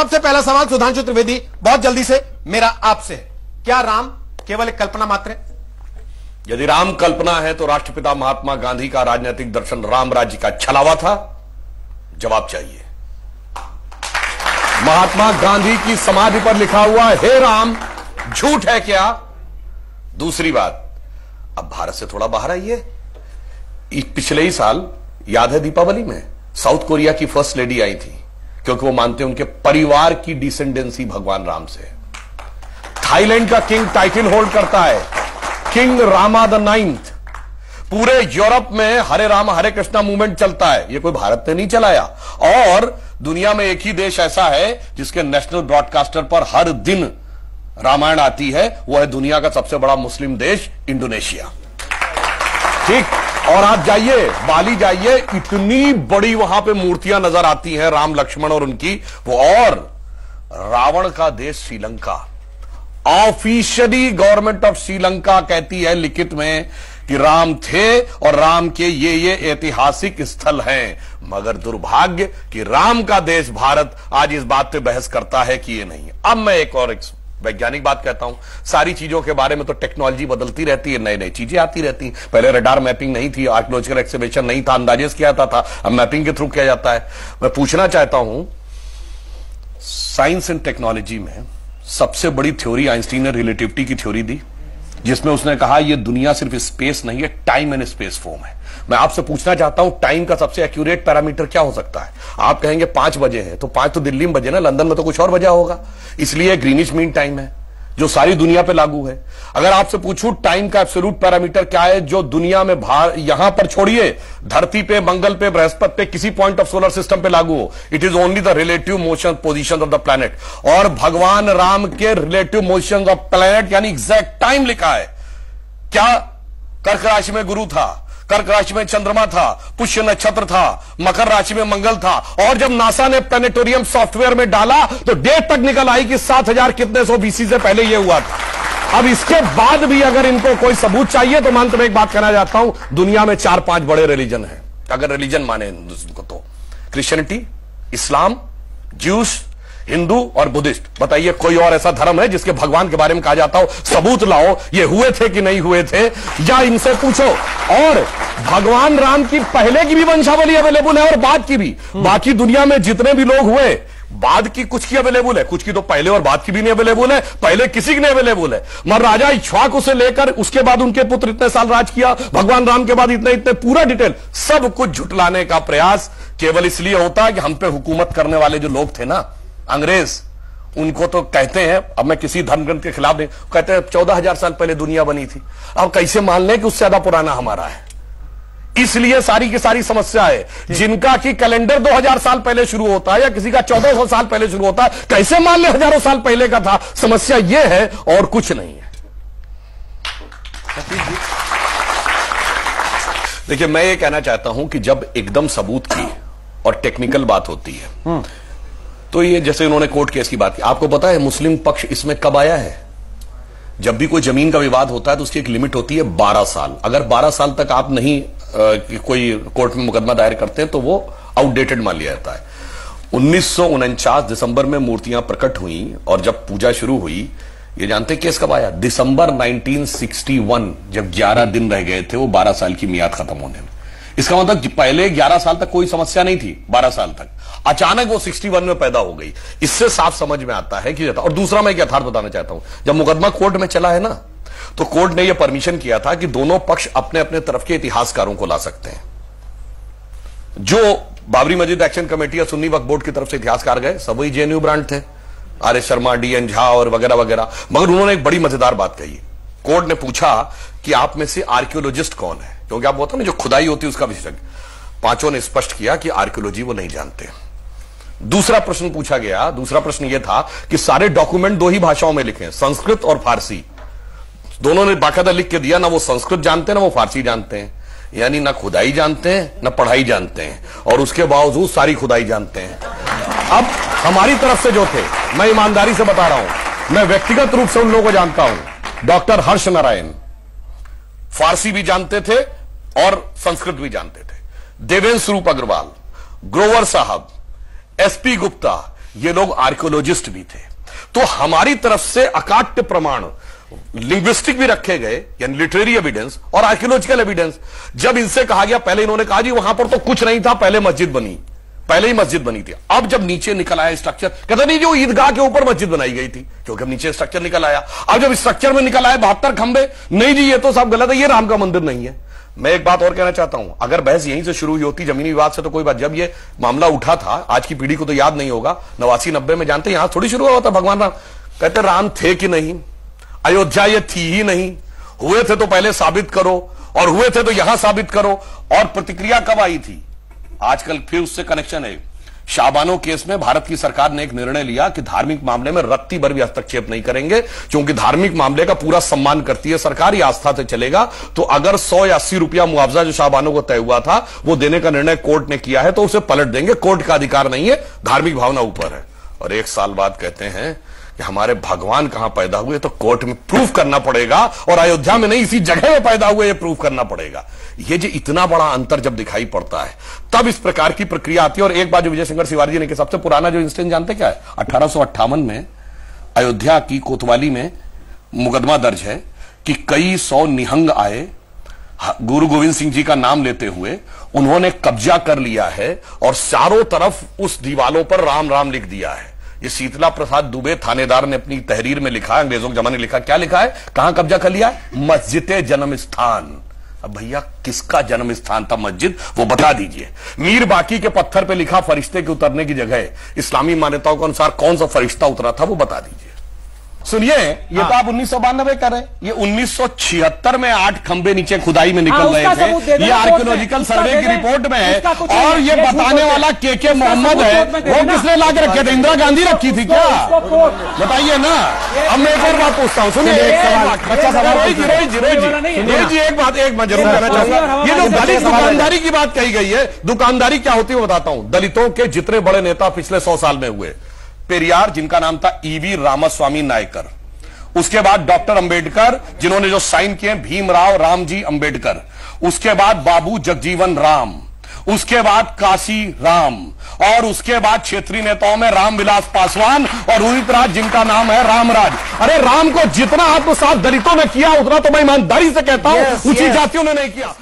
सबसे पहला सवाल सुधांशु त्रिवेदी, बहुत जल्दी से मेरा आपसे है, क्या राम केवल एक कल्पना मात्र है? यदि राम कल्पना है तो राष्ट्रपिता महात्मा गांधी का राजनीतिक दर्शन राम राज्य का छलावा था? जवाब चाहिए। महात्मा गांधी की समाधि पर लिखा हुआ हे राम झूठ है क्या? दूसरी बात, अब भारत से थोड़ा बाहर आइए। पिछले ही साल याद है दीपावली में साउथ कोरिया की फर्स्ट लेडी आई थी, क्योंकि वो मानते हैं उनके परिवार की डिसेंडेंसी भगवान राम से। थाईलैंड का किंग टाइटल होल्ड करता है, किंग रामा द 9th। पूरे यूरोप में हरे राम हरे कृष्णा मूवमेंट चलता है, ये कोई भारत ने नहीं चलाया। और दुनिया में एक ही देश ऐसा है जिसके नेशनल ब्रॉडकास्टर पर हर दिन रामायण आती है, वो है दुनिया का सबसे बड़ा मुस्लिम देश इंडोनेशिया। ठीक, और आप जाइए बाली जाइए, इतनी बड़ी वहां पे मूर्तियां नजर आती हैं राम लक्ष्मण और उनकी वो। और रावण का देश Sri Lanka, officially government of Sri Lanka कहती है लिखित में कि राम थे और राम के ये ऐतिहासिक स्थल हैं, मगर दुर्भाग्य कि राम का देश भारत आज इस बात पे बहस करता है कि ये नहीं है। अब मैं एक और वैज्ञानिक बात कहता हूं, सारी चीजों के बारे में तो टेक्नोलॉजी बदलती रहती है, नई नई चीजें आती रहती हैं। पहले रडार मैपिंग नहीं थी, आर्कियोलॉजिकल एक्सकवेशन नहीं था, अंदाजेस किया जाता था, अब मैपिंग के थ्रू किया जाता है। मैं पूछना चाहता हूं, साइंस एंड टेक्नोलॉजी में सबसे बड़ी थ्योरी आइंस्टीन ने रिलेटिविटी की थ्योरी दी, जिसमें उसने कहा यह दुनिया सिर्फ स्पेस नहीं है, टाइम एंड स्पेस फॉर्म है। मैं आपसे पूछना चाहता हूं, टाइम का सबसे एक्यूरेट पैरामीटर क्या हो सकता है? आप कहेंगे 5 बजे है, तो 5 तो दिल्ली में बजे ना, लंदन में तो कुछ और बजा होगा, इसलिए ग्रीनिच मीन टाइम है जो सारी दुनिया पे लागू है। अगर आपसे पूछूं टाइम का एब्सोल्यूट पैरामीटर क्या है जो दुनिया में यहां पर छोड़िए, धरती पे, मंगल पे, बृहस्पति पे, किसी पॉइंट ऑफ सोलर सिस्टम पे लागू हो, it is only the relative motion position of the planet. और भगवान राम के रिलेटिव मोशन ऑफ प्लैनेट यानी एग्जैक्ट टाइम लिखा है। क्या कर्क राशि में गुरु था, कर्क राशि में चंद्रमा था, पुष्य नक्षत्र था, मकर राशि में मंगल था, और जब नासा ने प्लैनेटोरियम सॉफ्टवेयर में डाला तो डेट तक निकल आई कि 7000 कितने सौ बीसी से पहले यह हुआ था। अब इसके बाद भी अगर इनको कोई सबूत चाहिए तो मैं अंत में एक बात कहना चाहता हूं, दुनिया में 4-5 बड़े रिलीजन हैं, अगर रिलीजन माने को तो क्रिश्चियनिटी, इस्लाम, ज्यूस, हिंदू और बुद्धिस्ट। बताइए कोई और ऐसा धर्म है जिसके भगवान के बारे में कहा जाता हो सबूत लाओ ये हुए थे कि नहीं हुए थे, या इनसे पूछो। और भगवान राम की पहले की भी वंशावली अवेलेबल है और बाद की भी। बाकी दुनिया में जितने भी लोग हुए, बाद की कुछ की अवेलेबल है, कुछ की तो पहले और बाद की भी नहीं अवेलेबल है, पहले किसी की नहीं अवेलेबल है। मगर राजा इक्ष्वाकु से लेकर उसके बाद उनके पुत्र इतने साल राज किया, भगवान राम के बाद इतने इतने, पूरा डिटेल सब कुछ झुटलाने का प्रयास केवल इसलिए होता है कि हम पे हुकूमत करने वाले जो लोग थे ना अंग्रेज, उनको तो कहते हैं, अब मैं किसी धर्म ग्रंथ के खिलाफ नहीं, कहते हैं 14,000 साल पहले दुनिया बनी थी। अब कैसे मान लें कि उससे ज्यादा पुराना हमारा है? इसलिए सारी की सारी समस्या है। जिनका कि कैलेंडर 2000 साल पहले शुरू होता है या किसी का 1400 साल पहले शुरू होता है, कैसे मान ले हजारों साल पहले का था? समस्या यह है और कुछ नहीं है। देखिए, मैं ये कहना चाहता हूं कि जब एकदम सबूत की और टेक्निकल बात होती है तो ये जैसे उन्होंने कोर्ट केस की बात की, आपको पता है मुस्लिम पक्ष इसमें कब आया है? जब भी कोई जमीन का विवाद होता है तो उसकी एक लिमिट होती है 12 साल। अगर 12 साल तक आप नहीं कोई कोर्ट में मुकदमा दायर करते हैं तो वो आउटडेटेड मान लिया जाता है। 1949 दिसंबर में मूर्तियां प्रकट हुई और जब पूजा शुरू हुई, ये जानते केस कब आया? दिसंबर 1961, जब 11 दिन रह गए थे वो 12 साल की मियाद खत्म होने में। इसका मतलब पहले 11 साल तक कोई समस्या नहीं थी, 12 साल तक अचानक वो 61 में पैदा हो गई। इससे साफ समझ में आता है कि, और दूसरा मैं एक यथार्थ बताना चाहता हूं, जब मुकदमा कोर्ट में चला है ना, तो कोर्ट ने यह परमिशन किया था कि दोनों पक्ष अपने अपने तरफ के इतिहासकारों को ला सकते हैं। जो बाबरी मस्जिद एक्शन कमेटी या सुन्नी वक्फ बोर्ड की तरफ से इतिहासकार गए सब वही जेएनयू ब्रांड थे, आर.एस. शर्मा, डी.एन. झा और वगैरह वगैरह। मगर उन्होंने एक बड़ी मजेदार बात कही। कोर्ट ने पूछा कि आप में से आर्कियोलॉजिस्ट कौन है, क्योंकि आप होता ना जो खुदाई होती है उसका विशेषज्ञ। पांचों ने स्पष्ट किया कि आर्कियोलॉजी वो नहीं जानते। दूसरा प्रश्न पूछा गया, दूसरा प्रश्न यह था कि सारे डॉक्यूमेंट 2 ही भाषाओं में लिखे, संस्कृत और फारसी। दोनों ने बाकायदा लिख के दिया, ना वो संस्कृत जानते हैं ना वो फारसी जानते हैं, यानी ना खुदाई जानते हैं ना पढ़ाई जानते हैं, और उसके बावजूद सारी खुदाई जानते हैं। अब हमारी तरफ से जो थे, मैं ईमानदारी से बता रहा हूं, मैं व्यक्तिगत रूप से उन लोगों को जानता हूं। डॉक्टर हर्ष नारायण फारसी भी जानते थे और संस्कृत भी जानते थे। देवेंद्र स्वरूप अग्रवाल, ग्रोवर साहब, एसपी गुप्ता, ये लोग आर्कियोलॉजिस्ट भी थे। तो हमारी तरफ से अकाट्य प्रमाण लिंग्विस्टिक भी रखे गए, यानी लिटरेरी एविडेंस और आर्कियोलॉजिकल एविडेंस। जब इनसे कहा गया, पहले इन्होंने कहा जी वहां पर तो कुछ नहीं था, पहले मस्जिद बनी, पहले ही मस्जिद बनी थी। अब जब नीचे निकल आया स्ट्रक्चर, कहते नहीं जो ईदगाह के ऊपर मस्जिद बनाई गई थी, क्योंकि अब नीचे स्ट्रक्चर निकल आया। अब जब स्ट्रक्चर में निकल आए 72 खंबे, नहीं जी ये तो सब गलत है, ये राम का मंदिर नहीं है। मैं एक बात और कहना चाहता हूं, अगर बहस यहीं से शुरू हुई होती जमीनी विवाद से तो कोई बात, जब ये मामला उठा था, आज की पीढ़ी को तो याद नहीं होगा, 89-90 में जानते यहां थोड़ी शुरू हुआ था भगवान राम। कहते राम थे कि नहीं, अयोध्या ये थी ही नहीं, हुए थे तो पहले साबित करो, और हुए थे तो यहां साबित करो। और प्रतिक्रिया कब आई थी, आजकल फिर उससे कनेक्शन है। शाहबानो केस में भारत की सरकार ने एक निर्णय लिया कि धार्मिक मामले में रत्ती भर भी हस्तक्षेप नहीं करेंगे, क्योंकि धार्मिक मामले का पूरा सम्मान करती है सरकार, ये आस्था से चलेगा। तो अगर 100 या 80 रुपया मुआवजा जो शाहबानो को तय हुआ था वो देने का निर्णय कोर्ट ने किया है तो उसे पलट देंगे, कोर्ट का अधिकार नहीं है, धार्मिक भावना ऊपर है। और एक साल बाद कहते हैं कि हमारे भगवान कहां पैदा हुए, तो कोर्ट में प्रूफ करना पड़ेगा, और अयोध्या में नहीं इसी जगह में पैदा हुए ये प्रूफ करना पड़ेगा। ये जो इतना बड़ा अंतर जब दिखाई पड़ता है तब इस प्रकार की प्रक्रिया आती है। और एक बात जो विजय शंकर तिवारी जी ने, सबसे पुराना जो इंसिडेंट जानते क्या है, 1858 में अयोध्या की कोतवाली में मुकदमा दर्ज है कि कई 100 निहंग आए, गुरु गोविंद सिंह जी का नाम लेते हुए उन्होंने कब्जा कर लिया है और चारों तरफ उस दीवालों पर राम राम लिख दिया है। ये शीतला प्रसाद दुबे थानेदार ने अपनी तहरीर में लिखा है, अंग्रेजों के जमाने में लिखा, क्या लिखा है, कहां कब्जा कर लिया, मस्जिद जन्म स्थान। अब भैया किसका जन्म स्थान था मस्जिद, वो बता दीजिए। मीर बाकी के पत्थर पे लिखा फरिश्ते के उतरने की जगह, इस्लामी मान्यताओं के अनुसार कौन सा फरिश्ता उतरा था वो बता दीजिए। सुनिए, ये तो आप 1992 कर रहे हैं, ये 1976 में 8 खंबे नीचे खुदाई में निकल रहे थे, ये आर्कियोलॉजिकल सर्वे की रिपोर्ट में है। और ये बताने वाला के मोहम्मद है, वो किसने ला के रखे थे, इंदिरा गांधी रखी थी क्या, बताइए ना। अब मैं एक और बात पूछता हूँ, सुनिए एक बात एक मैं जरूर कहना चाहूंगा। ये जो दलित दुकानदारी की बात कही गई है, दुकानदारी क्या होती है बताता हूं। दलितों के जितने बड़े नेता पिछले 100 साल में हुए, पेरियार जिनका नाम था ईवी रामास्वामी नायकर, उसके बाद डॉक्टर अंबेडकर जिन्होंने जो साइन किए भीमराव रामजी अंबेडकर, उसके बाद बाबू जगजीवन राम, उसके बाद काशी राम, और उसके बाद क्षेत्रीय नेताओं में रामविलास पासवान और उदित राज जिनका नाम है रामराज। अरे राम को जितना आत्मसात दलितों ने किया उतना तो मैं ईमानदारी से कहता हूं ऊंची जातियों ने नहीं किया।